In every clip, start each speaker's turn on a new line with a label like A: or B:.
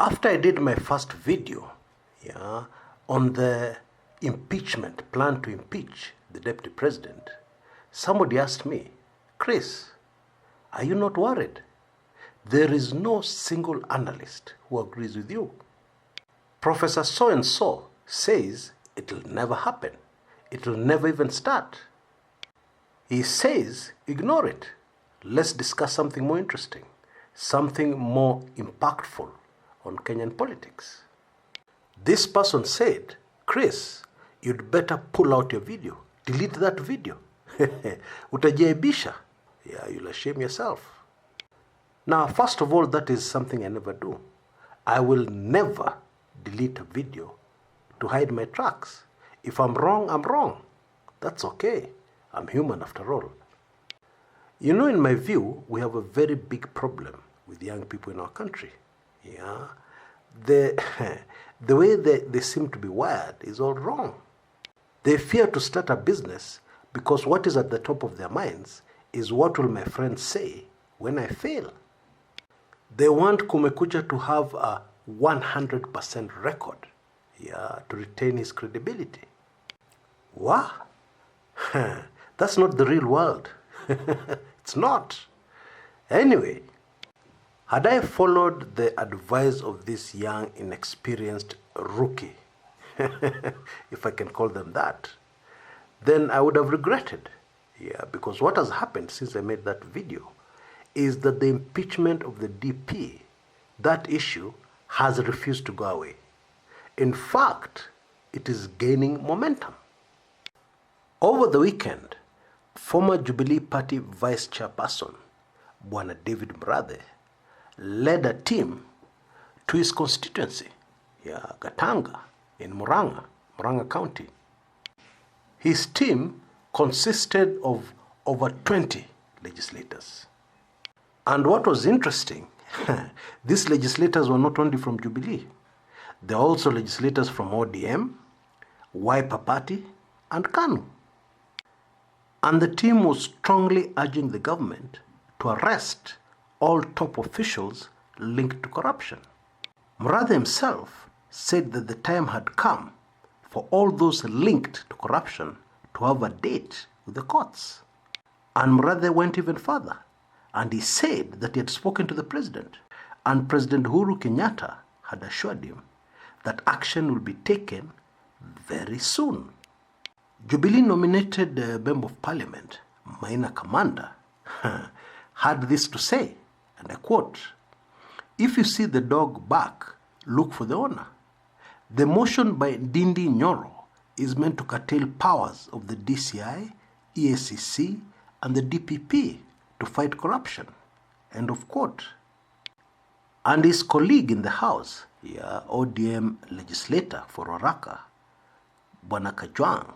A: After I did my first video, on the impeachment, plan to impeach the deputy president, somebody asked me, Chris, are you not worried? There is no single analyst who agrees with you. Professor so-and-so says it will never happen. It will never even start. He says, ignore it. Let's discuss something more interesting, something more impactful on Kenyan politics. This person said, Chris, you'd better pull out your video. Delete that video. Utajiaibisha. Yeah, you'll shame yourself. Now, first of all, that is something I never do. I will never delete a video to hide my tracks. If I'm wrong, I'm wrong. That's okay. I'm human after all. You know, in my view, we have a very big problem with young people in our country. Yeah, the way they seem to be wired is all wrong. They fear to start a business because what is at the top of their minds is what will my friends say when I fail. They want Kumekucha to have a 100% record, to retain his credibility. Wow, that's not the real world. It's not. Anyway, had I followed the advice of this young, inexperienced rookie, if I can call them that, then I would have regretted. Because what has happened since I made that video is that the impeachment of the DP, that issue, has refused to go away. In fact, it is gaining momentum. Over the weekend, former Jubilee Party Vice Chairperson, Bwana David Murathe, led a team to his constituency, Gatanga, in Murang'a County. His team consisted of over 20 legislators. And what was interesting, these legislators were not only from Jubilee, they are also legislators from ODM, Wiper Party, and KANU. And the team was strongly urging the government to arrest all top officials linked to corruption. Murathe himself said that the time had come for all those linked to corruption to have a date with the courts. And Murathe went even further, and he said that he had spoken to the president, and President Uhuru Kenyatta had assured him that action will be taken very soon. Jubilee nominated Member of Parliament, Maina Kamanda, had this to say, and I quote, "If you see the dog bark, look for the owner." The motion by Ndindi Nyoro is meant to curtail powers of the DCI, EACC, and the DPP to fight corruption. End of quote. And his colleague in the House, ODM legislator for Oraka, Bwana Kajwang,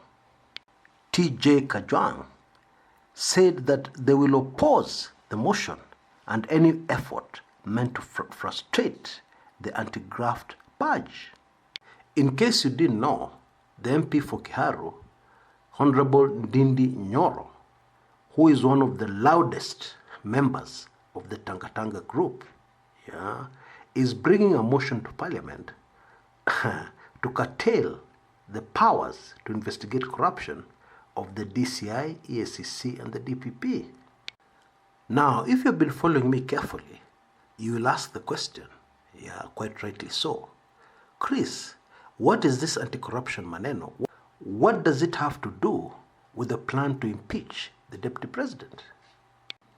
A: TJ Kajwang, said that they will oppose the motion and any effort meant to frustrate the anti-graft purge. In case you didn't know, the MP for Kiharu, Honorable Ndindi Nyoro, who is one of the loudest members of the Tanga group, is bringing a motion to Parliament to curtail the powers to investigate corruption of the DCI, EACC, and the DPP. Now, if you've been following me carefully, you will ask the question, quite rightly so, Chris, what is this anti-corruption maneno? What does it have to do with the plan to impeach the deputy president?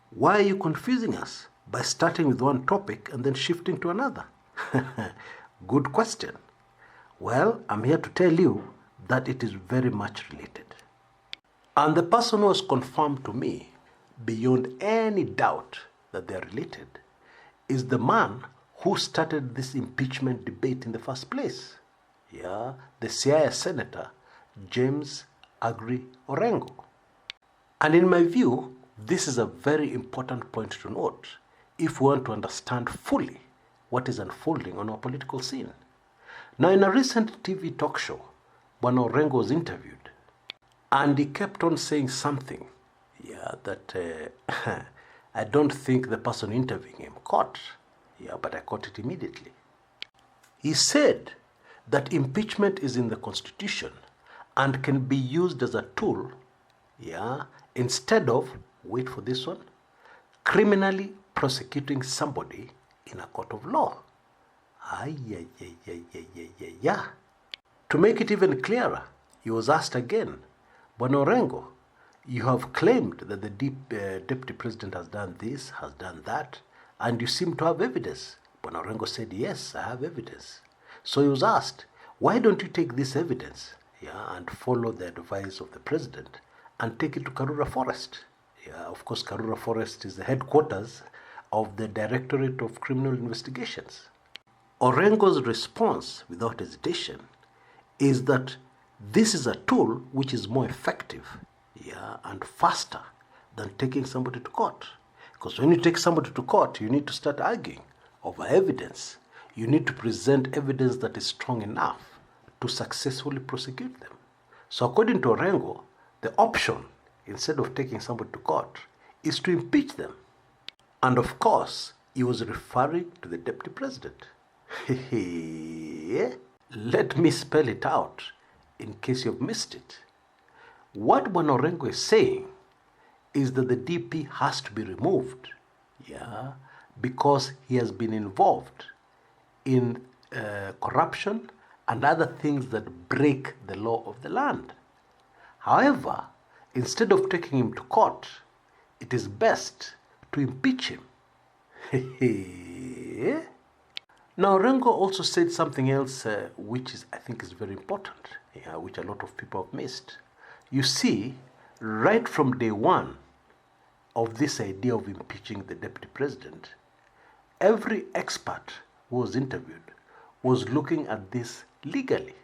A: Why are you confusing us by starting with one topic and then shifting to another? Good question. Well, I'm here to tell you that it is very much related. And the person who has confirmed to me, beyond any doubt that they are related, is the man who started this impeachment debate in the first place. The Siaya Senator, James Orengo. And in my view, this is a very important point to note if we want to understand fully what is unfolding on our political scene. Now, in a recent TV talk show, Bwana Orengo was interviewed, and he kept on saying something that I don't think the person interviewing him caught. But I caught it immediately. He said that impeachment is in the Constitution and can be used as a tool, instead of, wait for this one, criminally prosecuting somebody in a court of law. To make it even clearer, he was asked again, Bwana Orengo, you have claimed that the deputy president has done this, has done that, and you seem to have evidence. Bwana Orengo said, yes, I have evidence. So he was asked, why don't you take this evidence and follow the advice of the president and take it to Karura Forest? Of course, Karura Forest is the headquarters of the Directorate of Criminal Investigations. Orengo's response, without hesitation, is that this is a tool which is more effective and faster than taking somebody to court. Because when you take somebody to court, you need to start arguing over evidence. You need to present evidence that is strong enough to successfully prosecute them. So according to Orengo, the option, instead of taking somebody to court, is to impeach them. And of course, he was referring to the deputy president. Let me spell it out in case you've missed it. What Bwana Orengo is saying is that the DP has to be removed, because he has been involved in corruption and other things that break the law of the land. However, instead of taking him to court, it is best to impeach him. Now, Orengo also said something else which I think is very important, which a lot of people have missed. You see, right from day one of this idea of impeaching the deputy president, every expert who was interviewed was looking at this legally.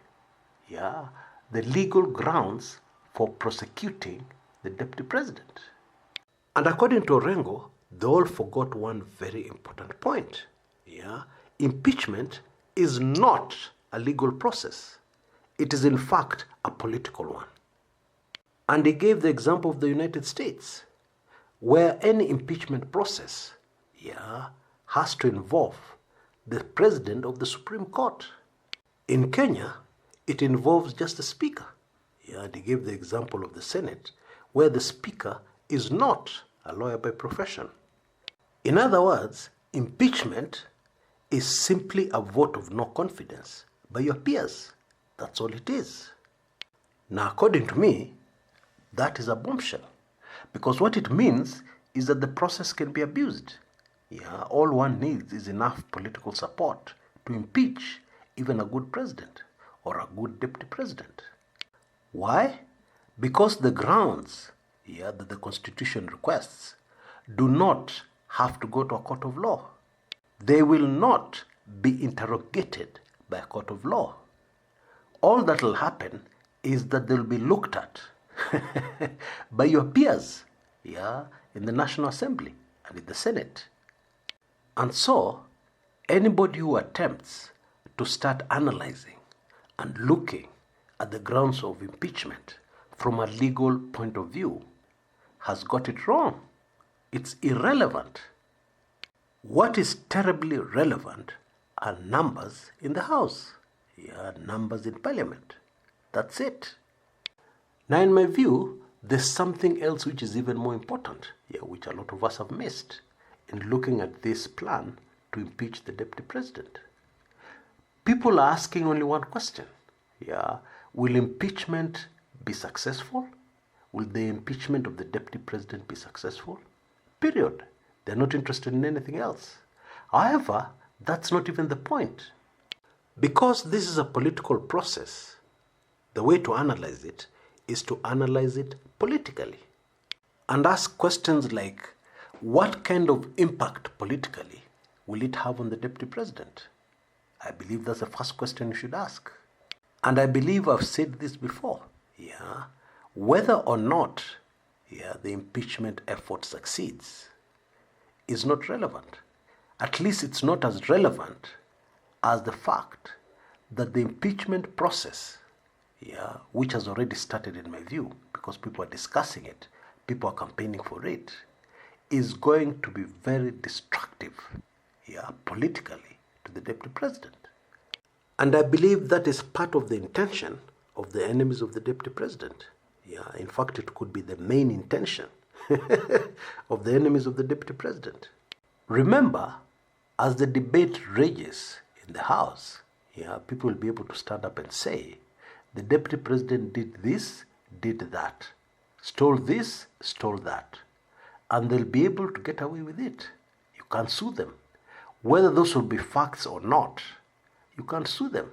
A: The legal grounds for prosecuting the deputy president. And according to Orengo, they all forgot one very important point. Impeachment is not a legal process. It is in fact a political one. And he gave the example of the United States, where any impeachment process has to involve the president of the Supreme Court. In Kenya, it involves just the speaker. And he gave the example of the Senate, where the speaker is not a lawyer by profession. In other words, impeachment is simply a vote of no confidence by your peers. That's all it is. Now, according to me, that is a bombshell. Because what it means is that the process can be abused. All one needs is enough political support to impeach even a good president or a good deputy president. Why? Because the grounds that the Constitution requests do not have to go to a court of law. They will not be interrogated by a court of law. All that will happen is that they'll be looked at by your peers in the National Assembly and in the Senate. And so, anybody who attempts to start analyzing and looking at the grounds of impeachment from a legal point of view has got it wrong. It's irrelevant. What is terribly relevant are numbers in the House, numbers in Parliament. That's it. Now, in my view, there's something else which is even more important, which a lot of us have missed in looking at this plan to impeach the deputy president. People are asking only one question. Will impeachment be successful? Will the impeachment of the deputy president be successful? Period. They're not interested in anything else. However, that's not even the point. Because this is a political process, the way to analyze it is to analyze it politically and ask questions like, what kind of impact politically will it have on the deputy president? I believe that's the first question you should ask. And I believe I've said this before. Whether or not the impeachment effort succeeds is not relevant. At least it's not as relevant as the fact that the impeachment process, which has already started in my view, because people are discussing it, people are campaigning for it, is going to be very destructive, politically, to the deputy president. And I believe that is part of the intention of the enemies of the deputy president. Yeah, in fact, it could be the main intention of the enemies of the deputy president. Remember, as the debate rages in the House, yeah, people will be able to stand up and say, the deputy president did this, did that, stole this, stole that. And they'll be able to get away with it. You can't sue them. Whether those will be facts or not, you can't sue them.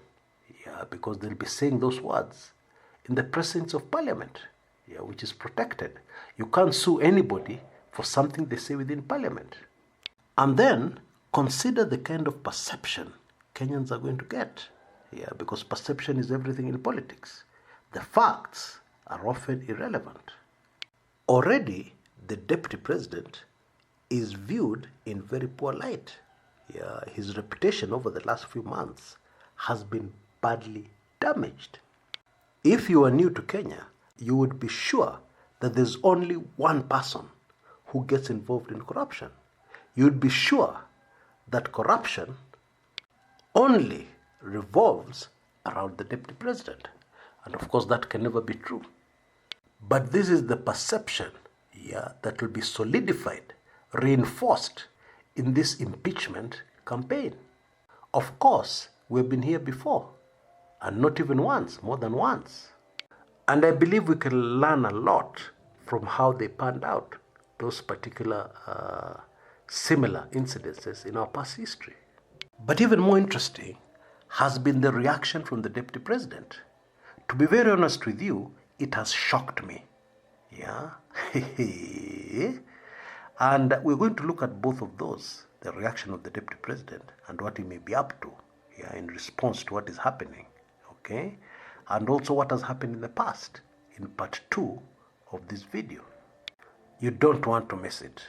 A: Yeah, because they'll be saying those words in the presence of Parliament, yeah, which is protected. You can't sue anybody for something they say within Parliament. And then consider the kind of perception Kenyans are going to get. Yeah, because perception is everything in politics. The facts are often irrelevant. Already, the deputy president is viewed in very poor light. Yeah, his reputation over the last few months has been badly damaged. If you are new to Kenya, you would be sure that there's only one person who gets involved in corruption. You'd be sure that corruption only revolves around the deputy president. And of course, that can never be true. But this is the perception, yeah, that will be solidified, reinforced in this impeachment campaign. Of course, we've been here before, and not even once, more than once. And I believe we can learn a lot from how they panned out, those particular similar incidences in our past history. But even more interesting has been the reaction from the deputy president. To be very honest with you, it has shocked me. Yeah. And we're going to look at both of those, the reaction of the deputy president and what he may be up to, yeah, in response to what is happening. Okay? And also what has happened in the past in part 2 of this video. You don't want to miss it.